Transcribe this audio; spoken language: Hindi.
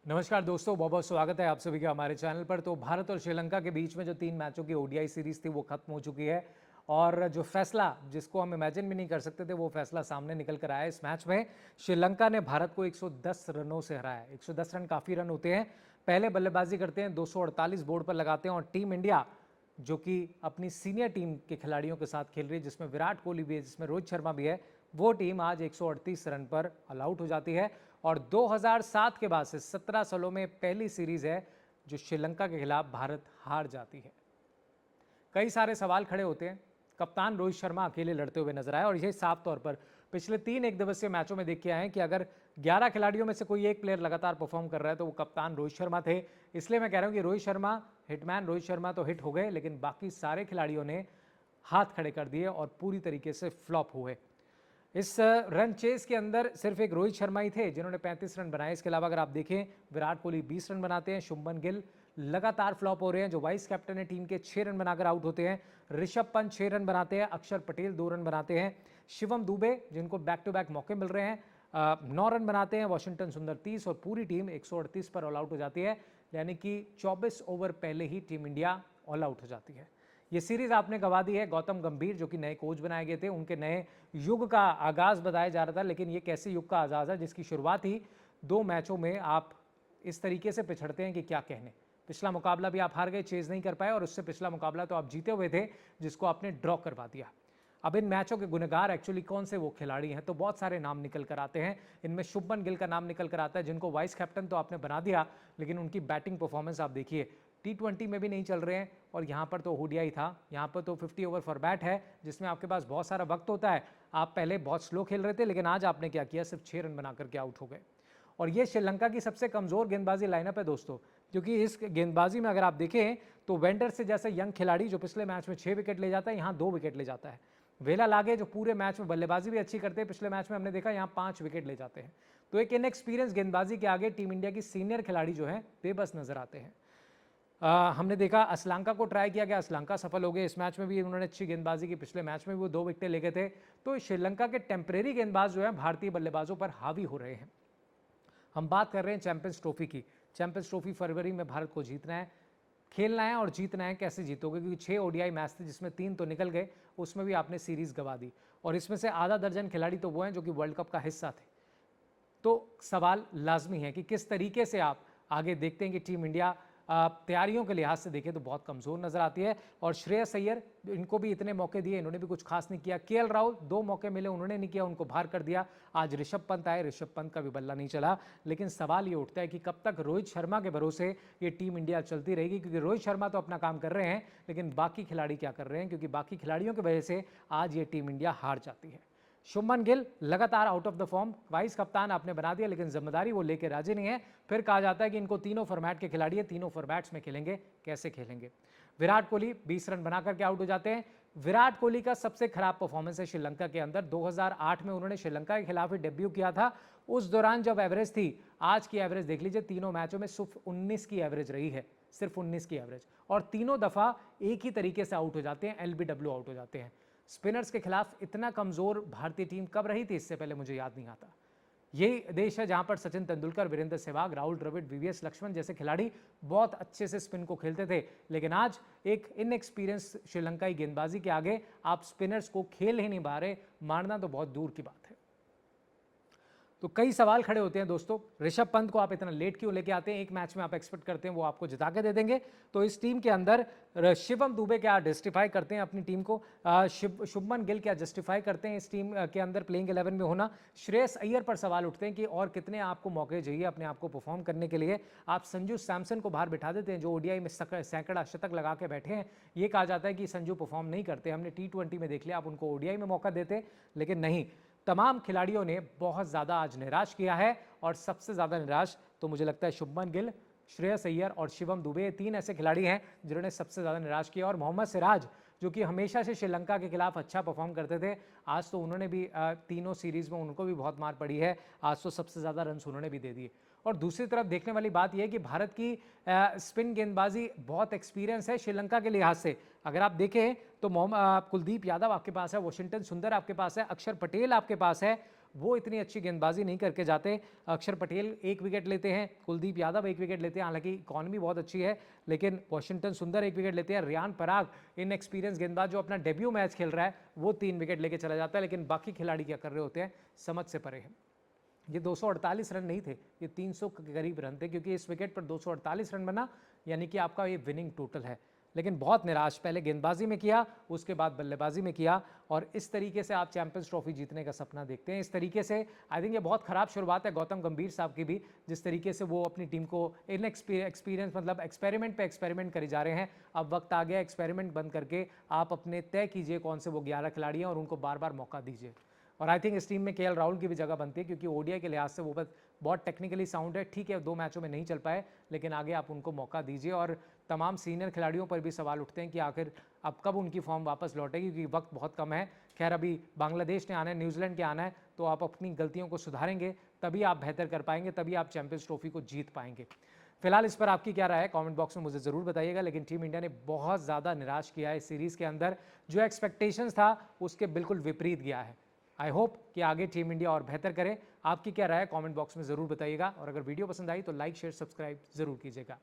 नमस्कार दोस्तों, बहुत बहुत स्वागत है आप सभी का हमारे चैनल पर। तो भारत और श्रीलंका के बीच में जो 3 मैचों की ओडीआई सीरीज थी वो खत्म हो चुकी है और जो फैसला जिसको हम इमेजिन भी नहीं कर सकते थे वो फैसला सामने निकल कर आया। इस मैच में श्रीलंका ने भारत को 110 रनों से हराया। 110 रन काफ़ी रन होते हैं। पहले बल्लेबाजी करते हैं, 248 बोर्ड पर लगाते हैं और टीम इंडिया जो कि अपनी सीनियर टीम के खिलाड़ियों के साथ खेल रही है, जिसमें विराट कोहली भी है, जिसमें रोहित शर्मा भी है, वो टीम आज 138 रन पर ऑल आउट हो जाती है। और 2007 के बाद से 17 सालों में पहली सीरीज है जो श्रीलंका के खिलाफ भारत हार जाती है। कई सारे सवाल खड़े होते हैं। कप्तान रोहित शर्मा अकेले लड़ते हुए नजर आए और यह साफ तौर पर पिछले 3 एक दिवसीय मैचों में देख के आए हैं कि अगर 11 खिलाड़ियों में से कोई एक प्लेयर लगातार परफॉर्म कर रहा है तो वो कप्तान रोहित शर्मा थे। इसलिए मैं कह रहा हूं कि रोहित शर्मा, हिटमैन रोहित शर्मा तो हिट हो गए, लेकिन बाकी सारे खिलाड़ियों ने हाथ खड़े कर दिए और पूरी तरीके से फ्लॉप हुए। इस रन चेस के अंदर सिर्फ एक रोहित शर्मा ही थे जिन्होंने 35 रन बनाए। इसके अलावा अगर आप देखें, विराट कोहली 20 रन बनाते हैं, शुभमन गिल लगातार फ्लॉप हो रहे हैं जो वाइस कैप्टन है टीम के, 6 रन बनाकर आउट होते हैं। ऋषभ पंत 6 रन बनाते हैं, अक्षर पटेल 2 रन बनाते हैं, शिवम दुबे जिनको बैक टू बैक मौके मिल रहे हैं 9 रन बनाते हैं, वॉशिंगटन सुंदर 30 और पूरी टीम 138 पर ऑल आउट हो जाती है। यानी कि 24 ओवर पहले ही टीम इंडिया ऑल आउट हो जाती है। ये सीरीज आपने गवा दी है। गौतम गंभीर जो कि नए कोच बनाए गए थे, उनके नए युग का आगाज बताया जा रहा था, लेकिन ये कैसे युग का आगाज है जिसकी शुरुआत ही 2 मैचों में आप इस तरीके से पिछड़ते हैं कि क्या कहने। पिछला मुकाबला भी आप हार गए, चेज नहीं कर पाए, और उससे पिछला मुकाबला तो आप जीते हुए थे जिसको आपने ड्रॉ करवा दिया। अब इन मैचों के गुनहगार एक्चुअली कौन से वो खिलाड़ी हैं, तो बहुत सारे नाम निकल कर आते हैं। इनमें शुभमन गिल का नाम निकल कर आता है, जिनको वाइस कैप्टन तो आपने बना दिया, लेकिन उनकी बैटिंग परफॉर्मेंस आप देखिए, T20 में भी नहीं चल रहे हैं और यहाँ पर तो ओडीआई था, यहाँ पर तो 50 ओवर फॉर्मेट है जिसमें आपके पास बहुत सारा वक्त होता है। आप पहले बहुत स्लो खेल रहे थे, लेकिन आज आपने क्या किया, सिर्फ 6 रन बना करके आउट हो गए। और ये श्रीलंका की सबसे कमजोर गेंदबाजी लाइनअप है दोस्तों, क्योंकि इस गेंदबाजी में अगर आप देखें तो वेंडर से जैसे यंग खिलाड़ी जो पिछले मैच में 6 विकेट ले जाता है, यहाँ 2 विकेट ले जाता है। वेला लागे जो पूरे मैच में बल्लेबाजी भी अच्छी करते हैं, पिछले मैच में हमने देखा यहाँ 5 विकेट ले जाते हैं। तो एक इनएक्सपीरियंस गेंदबाजी के आगे टीम इंडिया की सीनियर खिलाड़ी जो है बेबस नजर आते हैं। हमने देखा असलंका को ट्राई किया गया, असलंका सफल हो गए। इस मैच में भी उन्होंने अच्छी गेंदबाजी की, पिछले मैच में भी वो 2 विकेटें ले गए थे। तो श्रीलंका के टेम्परेरी गेंदबाज जो है भारतीय बल्लेबाजों पर हावी हो रहे हैं। हम बात कर रहे हैं चैंपियंस ट्रॉफी की। चैंपियंस ट्रॉफी फरवरी में भारत को जीतना है, खेलना है और जीतना है। कैसे जीतोगे, क्योंकि 6 ओडीआई मैच थे जिसमें 3 तो निकल गए, उसमें भी आपने सीरीज गवा दी और इसमें से आधा दर्जन खिलाड़ी तो वो हैं जो कि वर्ल्ड कप का हिस्सा थे। तो सवाल लाजमी है कि किस तरीके से आप आगे देखते हैं कि टीम इंडिया तैयारियों के लिहाज से देखें तो बहुत कमज़ोर नजर आती है। और श्रेयस अय्यर, इनको भी इतने मौके दिए, इन्होंने भी कुछ खास नहीं किया। केएल राहुल 2 मौके मिले, उन्होंने नहीं किया, उनको बाहर कर दिया। आज ऋषभ पंत आए, ऋषभ पंत का भी बल्ला नहीं चला। लेकिन सवाल ये उठता है कि कब तक रोहित शर्मा के भरोसे ये टीम इंडिया चलती रहेगी, क्योंकि रोहित शर्मा तो अपना काम कर रहे हैं, लेकिन बाकी खिलाड़ी क्या कर रहे हैं, क्योंकि बाकी खिलाड़ियों की वजह से आज ये टीम इंडिया हार जाती है। शुभमन गिल लगातार out of the form, vice कप्तान आपने बना दिया, लेकिन जिम्मेदारी वो लेके राजी नहीं है। फिर कहा जाता है कि इनको तीनों फॉर्मेट के खिलाड़ी है, तीनों फॉर्मेट्स में खेलेंगे, कैसे खेलेंगे। विराट कोहली 20 रन बना करके आउट हो जाते हैं। विराट कोहली का सबसे खराब परफॉर्मेंस है श्रीलंका के अंदर। 2008 में उन्होंने श्रीलंका के खिलाफ ही डेब्यू किया था। उस दौरान जब एवरेज थी, आज की एवरेज देख लीजिए, तीनों मैचों में सिर्फ 19 की एवरेज रही है, सिर्फ 19 की एवरेज, और तीनों दफा एक ही तरीके से आउट हो जाते हैं, एलबीडब्ल्यू आउट हो जाते हैं। स्पिनर्स के खिलाफ इतना कमजोर भारतीय टीम कब रही थी, इससे पहले मुझे याद नहीं आता। यही देश है जहां पर सचिन तेंदुलकर, वीरेंद्र सहवाग, राहुल द्रविड़, वीवीएस लक्ष्मण जैसे खिलाड़ी बहुत अच्छे से स्पिन को खेलते थे। लेकिन आज एक इनएक्सपीरियंस श्रीलंकाई गेंदबाजी के आगे आप स्पिनर्स को खेल ही नहीं पा रहे, मारना तो बहुत दूर की बात है। तो कई सवाल खड़े होते हैं दोस्तों। ऋषभ पंत को आप इतना लेट क्यों लेके आते हैं? एक मैच में आप एक्सपेक्ट करते हैं वो आपको जिता के दे देंगे। तो इस टीम के अंदर शिवम दुबे क्या जस्टिफाई करते हैं अपनी टीम को, शुभमन गिल क्या जस्टिफाई करते हैं इस टीम के अंदर प्लेइंग 11 में होना। श्रेयस अय्यर पर सवाल उठते हैं कि और कितने आपको मौके चाहिए अपने आप को परफॉर्म करने के लिए। आप संजू सैमसन को बाहर बिठा देते हैं जो ओडीआई में सैकड़ा शतक लगा के बैठे हैं। ये कहा जाता है कि संजू परफॉर्म नहीं करते, हमने T20 में देख लिया, आप उनको ओडीआई में मौका देते, लेकिन नहीं। तमाम खिलाड़ियों ने बहुत ज़्यादा आज निराश किया है और सबसे ज़्यादा निराश तो मुझे लगता है शुभमन गिल, श्रेयस अय्यर और शिवम दुबे, 3 ऐसे खिलाड़ी हैं जिन्होंने सबसे ज़्यादा निराश किया। और मोहम्मद सिराज जो कि हमेशा से श्रीलंका के खिलाफ अच्छा परफॉर्म करते थे, आज तो उन्होंने भी तीनों सीरीज़ में उनको भी बहुत मार पड़ी है। आज तो सबसे ज़्यादा रन उन्होंने भी दे दिए। और दूसरी तरफ देखने वाली बात यह है कि भारत की स्पिन गेंदबाजी बहुत एक्सपीरियंस है श्रीलंका के लिहाज से। अगर आप देखें तो कुलदीप यादव आपके पास है, वॉशिंगटन सुंदर आपके पास है, अक्षर पटेल आपके पास है, वो इतनी अच्छी गेंदबाजी नहीं करके जाते। अक्षर पटेल 1 विकेट लेते हैं, कुलदीप यादव 1 विकेट लेते हैं, हालांकि इकॉनमी बहुत अच्छी है, लेकिन वॉशिंगटन सुंदर 1 विकेट लेते हैं। रियान पराग इनएक्सपीरियंस गेंदबाज जो अपना डेब्यू मैच खेल रहा है, वो 3 विकेट लेके चला जाता है, लेकिन बाकी खिलाड़ी क्या कर रहे होते हैं समझ से परे है। ये 248 रन नहीं थे, ये 300 के करीब रन थे, क्योंकि इस विकेट पर 248 रन बना, यानी कि आपका ये विनिंग टोटल है। लेकिन बहुत निराश, पहले गेंदबाजी में किया, उसके बाद बल्लेबाजी में किया, और इस तरीके से आप चैंपियंस ट्रॉफी जीतने का सपना देखते हैं। इस तरीके से आई थिंक ये बहुत ख़राब शुरुआत है गौतम गंभीर साहब की भी, जिस तरीके से वो अपनी टीम को एक्सपीरियंस मतलब एक्सपेरिमेंट पे एक्सपेरिमेंट करे जा रहे हैं। अब वक्त आ गया एक्सपेरिमेंट बंद करके आप अपने तय कीजिए कौन से वो 11 खिलाड़ी हैं और उनको बार बार मौका दीजिए। और आई थिंक इस टीम में केएल राहुल की भी जगह बनती है, क्योंकि ओडीआई के लिहाज से वो बस बहुत टेक्निकली साउंड है। ठीक है 2 मैचों में नहीं चल पाए, लेकिन आगे आप उनको मौका दीजिए। और तमाम सीनियर खिलाड़ियों पर भी सवाल उठते हैं कि आखिर अब कब उनकी फॉर्म वापस लौटेगी, क्योंकि वक्त बहुत कम है। खैर अभी बांग्लादेश ने आना है, न्यूजीलैंड के आना है, तो आप अपनी गलतियों को सुधारेंगे तभी आप बेहतर कर पाएंगे, तभी आप चैंपियंस ट्रॉफी को जीत पाएंगे। फिलहाल इस पर आपकी क्या राय है कमेंट बॉक्स में मुझे ज़रूर बताइएगा। लेकिन टीम इंडिया ने बहुत ज़्यादा निराश किया है इस सीरीज़ के अंदर, जो एक्सपेक्टेशंस था उसके बिल्कुल विपरीत गया है। आई होप कि आगे टीम इंडिया और बेहतर करे। आपकी क्या राय है कमेंट बॉक्स में ज़रूर बताइएगा, और अगर वीडियो पसंद आई तो लाइक शेयर सब्सक्राइब ज़रूर कीजिएगा।